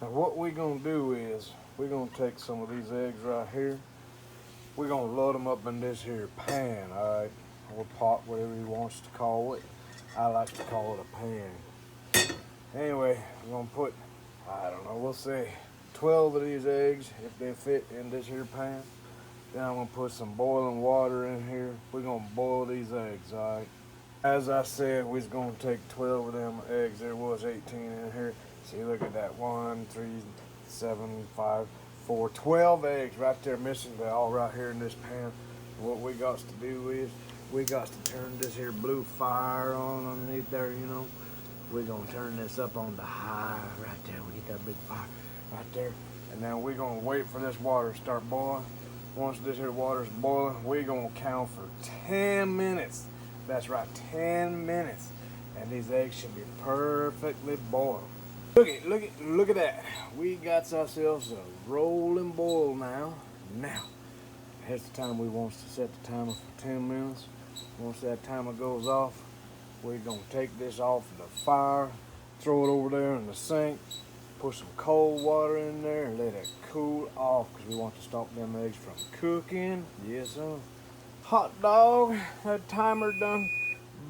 Now what we're gonna do is we're gonna take some of these eggs right here. We're gonna load them up in this here pan, all right, or pot, whatever he wants to call it. I like to call it a pan. Anyway, we're gonna put, I don't know, we'll say 12 of these eggs if they fit in this here pan. Then I'm gonna put some boiling water in here. We're gonna boil these eggs, all right. As I said, we was gonna take 12 of them eggs. There was 18 in here. See, look at that. 1, 3, 7, 5, 4, 12 eggs right there missing. They're all right here in this pan. What we got to do is we got to turn this here blue fire on underneath there, you know. We're gonna turn this up on the high right there. We get that big fire right there. And then we're gonna wait for this water to start boiling. Once this here water's boiling, we're gonna count for 10 minutes. That's right, 10 minutes. And these eggs should be perfectly boiled. Look at that. We got ourselves a rolling boil now. Now, here's the time we want to set the timer for 10 minutes. Once that timer goes off, we're gonna take this off the fire, throw it over there in the sink, put some cold water in there and let it cool off because we want to stop them eggs from cooking. Yes, sir. Hot dog, that timer done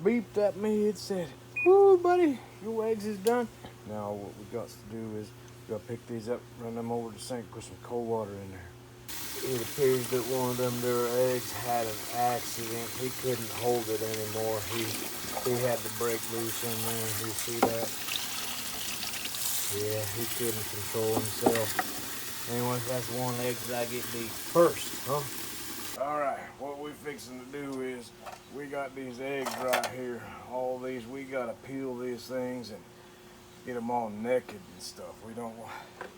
beeped at me. It said, "Whoo, buddy, your eggs is done." Now what we got to do is we got to pick these up, run them over the sink, put some cold water in there. It appears that one of them their eggs had an accident. He couldn't hold it anymore. He had to break loose in there. You see that? Yeah, he couldn't control himself. Anyway, that's one egg that I get to eat first, huh? Alright, what we fixing to do is we got these eggs right here. All these, we gotta peel these things and get them all naked and stuff. We don't want,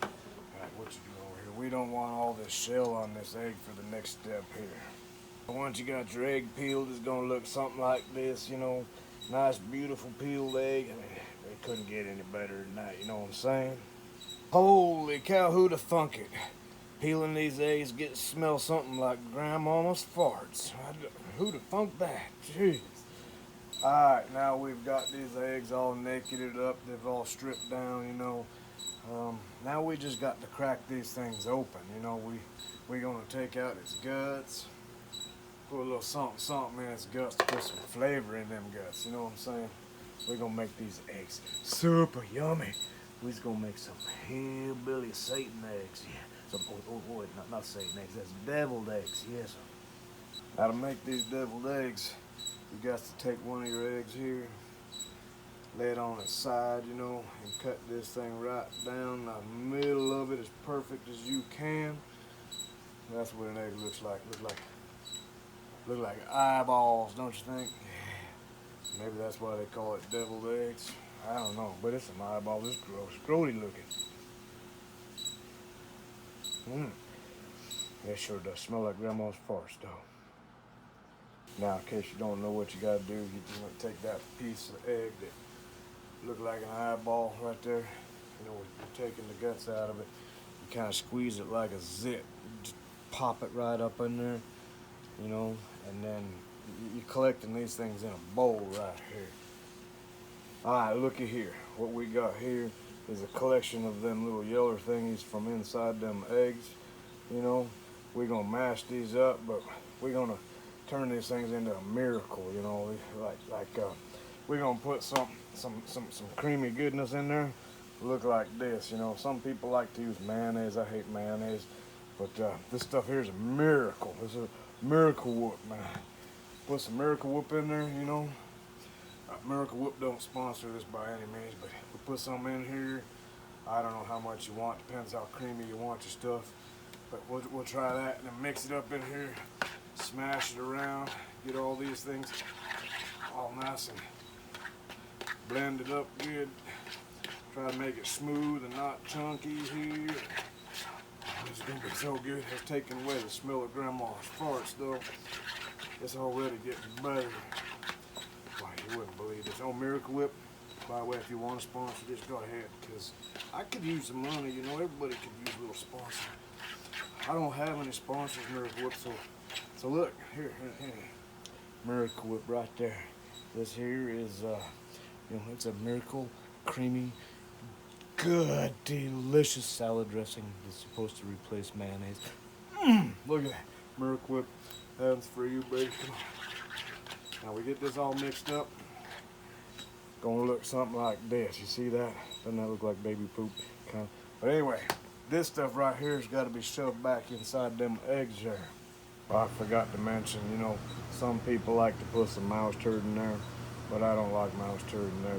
alright, what you doing over here? We don't want all this shell on this egg for the next step here. Once you got your egg peeled, it's gonna look something like this, you know, nice, beautiful peeled egg. I mean, they couldn't get any better than that, you know what I'm saying? Holy cow, who'da thunk it? Peeling these eggs smell something like grandmama's farts. Who'da thunk that? Jeez. Alright, now we've got these eggs all nakeded up. They've all stripped down, you know. Now we just got to crack these things open. You know, we're gonna take out its guts, put a little something in its guts to put some flavor in them guts. You know what I'm saying? We're gonna make these eggs super yummy. We're just gonna make some hillbilly Satan eggs. Yeah. Wait, not Satan eggs, that's deviled eggs, yes. Now to make these deviled eggs, you got to take one of your eggs here, lay it on its side, you know, and cut this thing right down the middle of it as perfect as you can. That's what an egg looks like. Look like eyeballs, don't you think? Maybe that's why they call it deviled eggs. I don't know, but it's an eyeball. It's gross, grody looking. It sure does smell like grandma's farts, though. Now, in case you don't know what you gotta do, you want to take that piece of egg that looked like an eyeball right there. You know, you're taking the guts out of it. You kind of squeeze it like a zit. Just pop it right up in there, you know, and then you're collecting these things in a bowl right here. All right, looky here. What we got here is a collection of them little yeller thingies from inside them eggs. You know, we're gonna mash these up, but we're gonna turn these things into a miracle. You know, we're gonna put some creamy goodness in there. Look like this. You know, some people like to use mayonnaise. I hate mayonnaise, but this stuff here is a miracle. This is a miracle whip, man. Put some miracle whip in there. You know. Miracle Whip don't sponsor this by any means, but we put some in here. I don't know how much you want, depends how creamy you want your stuff. But we'll try that and then mix it up in here, smash it around, get all these things all nice and blend it up good. Try to make it smooth and not chunky here. It's gonna be so good. It's taking away the smell of grandma's farts though. It's already getting better. You wouldn't believe this. Oh, Miracle Whip. By the way, if you want to sponsor this, go ahead, because I could use some money. You know, everybody could use a little sponsor. I don't have any sponsors, Miracle Whip, so look, here. Miracle Whip right there. This here is, you know, it's a Miracle Creamy good, delicious salad dressing that's supposed to replace mayonnaise. Look at that. Merc Whip. That's for you, baby. Come on. Now we get this all mixed up. Gonna look something like this. You see that? Doesn't that look like baby poop? Kind of. But anyway, this stuff right here has got to be shoved back inside them eggs there. I forgot to mention, you know, some people like to put some mouse turd in there, but I don't like mouse turd in there.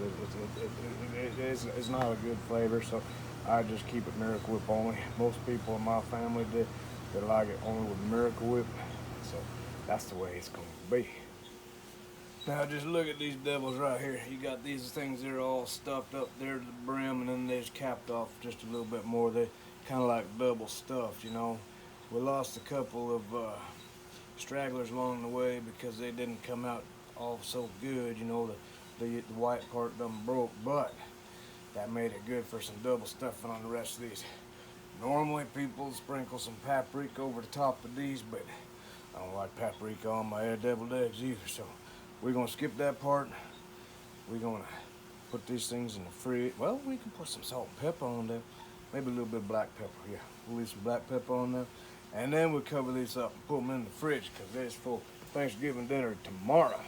It's not a good flavor, so I just keep it Miracle Whip only. Most people in my family they like it only with Miracle Whip, so that's the way it's going to be. Now just look at these devils right here. You got these things that are all stuffed up there to the brim, and then they're just capped off just a little bit more. They kind of like double stuffed, you know. We lost a couple of stragglers along the way because they didn't come out all so good, you know. The white part done broke, but that made it good for some double stuffing on the rest of these. Normally people sprinkle some paprika over the top of these, but I don't like paprika on my deviled eggs either, so we're gonna skip that part. We're gonna put these things in the fridge. Well, we can put some salt and pepper on there. Maybe a little bit of black pepper, yeah. We'll leave some black pepper on there. And then we'll cover these up and put them in the fridge because there's for Thanksgiving dinner tomorrow.